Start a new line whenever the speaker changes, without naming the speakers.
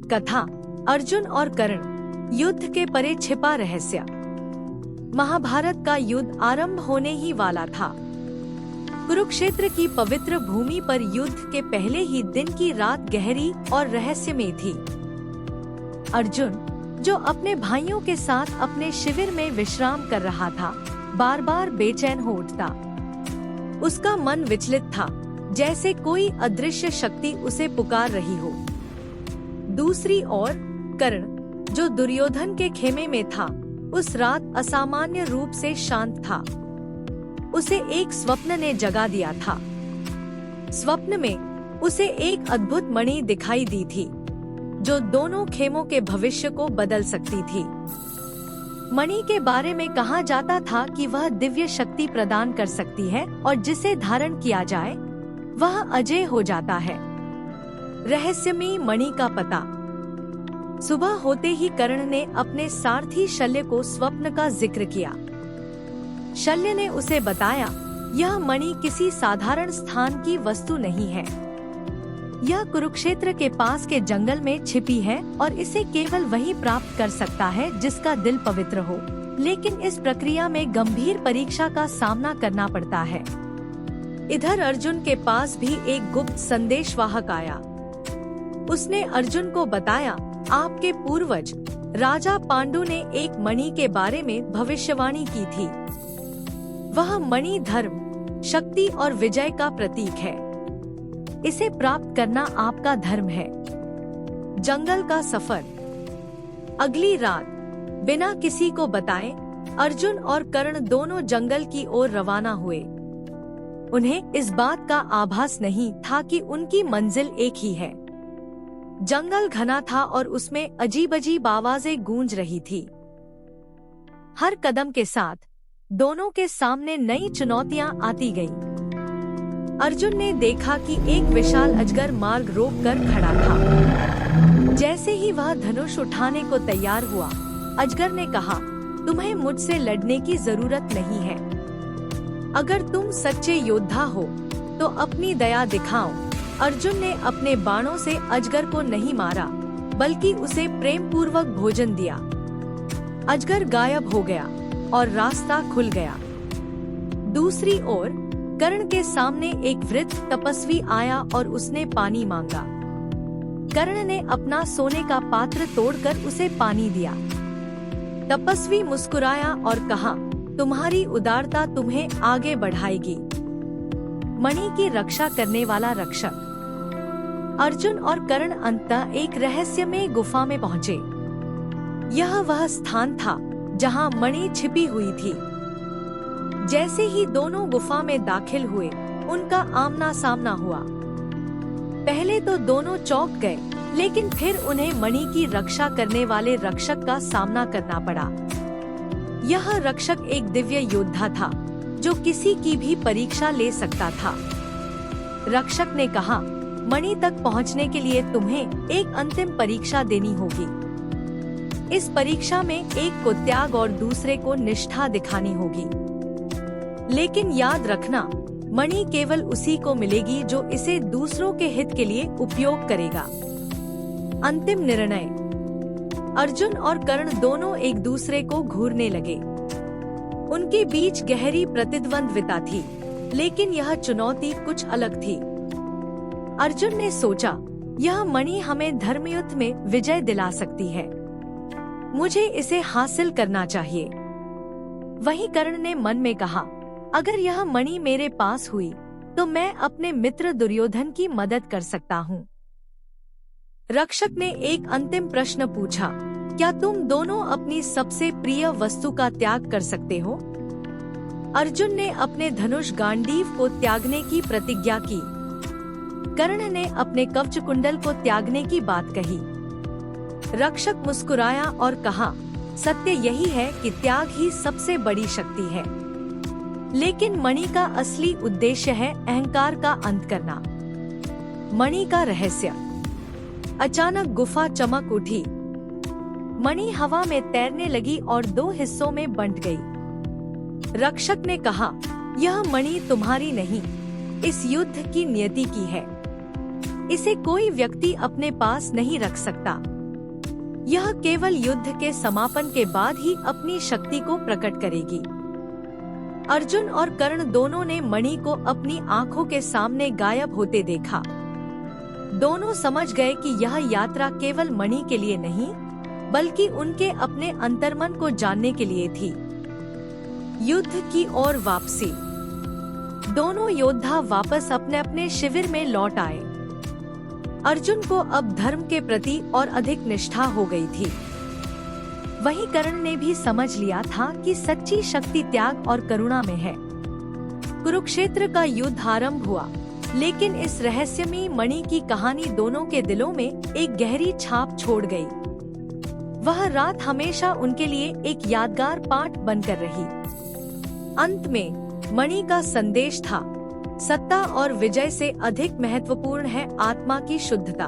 कथा अर्जुन और कर्ण, युद्ध के परे छिपा रहस्य। महाभारत का युद्ध आरंभ होने ही वाला था। कुरुक्षेत्र की पवित्र भूमि पर युद्ध के पहले ही दिन की रात गहरी और रहस्यमयी थी। अर्जुन, जो अपने भाइयों के साथ अपने शिविर में विश्राम कर रहा था, बार बार बेचैन हो उठता। उसका मन विचलित था, जैसे कोई अदृश्य शक्ति उसे पुकार रही हो। दूसरी ओर कर्ण, जो दुर्योधन के खेमे में था, उस रात असामान्य रूप से शांत था। उसे एक स्वप्न ने जगा दिया था। स्वप्न में उसे एक अद्भुत मणि दिखाई दी थी, जो दोनों खेमों के भविष्य को बदल सकती थी। मणि के बारे में कहा जाता था कि वह दिव्य शक्ति प्रदान कर सकती है और जिसे धारण किया जाए वह अजय हो जाता है। रहस्यमयी मणि का पता। सुबह होते ही कर्ण ने अपने सारथी शल्य को स्वप्न का जिक्र किया। शल्य ने उसे बताया, यह मणि किसी साधारण स्थान की वस्तु नहीं है। यह कुरुक्षेत्र के पास के जंगल में छिपी है और इसे केवल वही प्राप्त कर सकता है जिसका दिल पवित्र हो। लेकिन इस प्रक्रिया में गंभीर परीक्षा का सामना करना पड़ता है। इधर अर्जुन के पास भी एक गुप्त संदेशवाहक आया। उसने अर्जुन को बताया, आपके पूर्वज राजा पांडु ने एक मणि के बारे में भविष्यवाणी की थी। वह मणि धर्म, शक्ति और विजय का प्रतीक है। इसे प्राप्त करना आपका धर्म है। जंगल का सफर। अगली रात बिना किसी को बताए अर्जुन और कर्ण दोनों जंगल की ओर रवाना हुए। उन्हें इस बात का आभास नहीं था कि उनकी मंजिल एक ही है। जंगल घना था और उसमें अजीब-अजीब आवाजें गूंज रही थी। हर कदम के साथ दोनों के सामने नई चुनौतियां आती गईं। अर्जुन ने देखा कि एक विशाल अजगर मार्ग रोककर खड़ा था। जैसे ही वह धनुष उठाने को तैयार हुआ, अजगर ने कहा, तुम्हें मुझसे लड़ने की जरूरत नहीं है। अगर तुम सच्चे योद्धा हो तो अपनी दया दिखाओ। अर्जुन ने अपने बाणों से अजगर को नहीं मारा, बल्कि उसे प्रेम पूर्वक भोजन दिया। अजगर गायब हो गया और रास्ता खुल गया। दूसरी ओर कर्ण के सामने एक वृद्ध तपस्वी आया और उसने पानी मांगा। कर्ण ने अपना सोने का पात्र तोड़कर उसे पानी दिया। तपस्वी मुस्कुराया और कहा, तुम्हारी उदारता तुम्हें आगे बढ़ाएगी। मणि की रक्षा करने वाला रक्षक। अर्जुन और कर्ण अंततः एक रहस्यमय गुफा में पहुँचे। यह वह स्थान था जहाँ मणि छिपी हुई थी। जैसे ही दोनों गुफा में दाखिल हुए, उनका आमना सामना हुआ। पहले तो दोनों चौंक गए, लेकिन फिर उन्हें मणि की रक्षा करने वाले रक्षक का सामना करना पड़ा। यह रक्षक एक दिव्य योद्धा था, जो किसी की भी परीक्षा ले सकता था। रक्षक ने कहा, मणि तक पहुंचने के लिए तुम्हें एक अंतिम परीक्षा देनी होगी। इस परीक्षा में एक को त्याग और दूसरे को निष्ठा दिखानी होगी। लेकिन याद रखना, मणि केवल उसी को मिलेगी जो इसे दूसरों के हित के लिए उपयोग करेगा। अंतिम निर्णय। अर्जुन और कर्ण दोनों एक दूसरे को घूरने लगे। उनके बीच गहरी प्रतिद्वंद्विता थी, लेकिन यह चुनौती कुछ अलग थी। अर्जुन ने सोचा, यह मणि हमें धर्मयुद्ध में विजय दिला सकती है। मुझे इसे हासिल करना चाहिए। वहीं कर्ण ने मन में कहा, अगर यह मणि मेरे पास हुई तो मैं अपने मित्र दुर्योधन की मदद कर सकता हूँ। रक्षक ने एक अंतिम प्रश्न पूछा, क्या तुम दोनों अपनी सबसे प्रिय वस्तु का त्याग कर सकते हो? अर्जुन ने अपने धनुष गांडीव को त्यागने की प्रतिज्ञा की। कर्ण ने अपने कवच कुंडल को त्यागने की बात कही। रक्षक मुस्कुराया और कहा, सत्य यही है कि त्याग ही सबसे बड़ी शक्ति है। लेकिन मणि का असली उद्देश्य है अहंकार का अंत करना। मणि का रहस्य। अचानक गुफा चमक उठी। मणि हवा में तैरने लगी और दो हिस्सों में बंट गई। रक्षक ने कहा, यह मणि तुम्हारी नहीं, इस युद्ध की नियति की है। इसे कोई व्यक्ति अपने पास नहीं रख सकता। यह केवल युद्ध के समापन के बाद ही अपनी शक्ति को प्रकट करेगी। अर्जुन और कर्ण दोनों ने मणि को अपनी आंखों के सामने गायब होते देखा। दोनों समझ गए कि यह यात्रा केवल मणि के लिए नहीं, बल्कि उनके अपने अंतर्मन को जानने के लिए थी। युद्ध की ओर वापसी। दोनों योद्धा वापस अपने अपने शिविर में लौट आए। अर्जुन को अब धर्म के प्रति और अधिक निष्ठा हो गई थी। वहीं कर्ण ने भी समझ लिया था कि सच्ची शक्ति त्याग और करुणा में है। कुरुक्षेत्र का युद्ध आरंभ हुआ, लेकिन इस रहस्यमयी मणि की कहानी दोनों के दिलों में एक गहरी छाप छोड़ गई। वह रात हमेशा उनके लिए एक यादगार पाठ बनकर रही। अंत में मणि का संदेश था, सत्ता और विजय से अधिक महत्वपूर्ण है आत्मा की शुद्धता।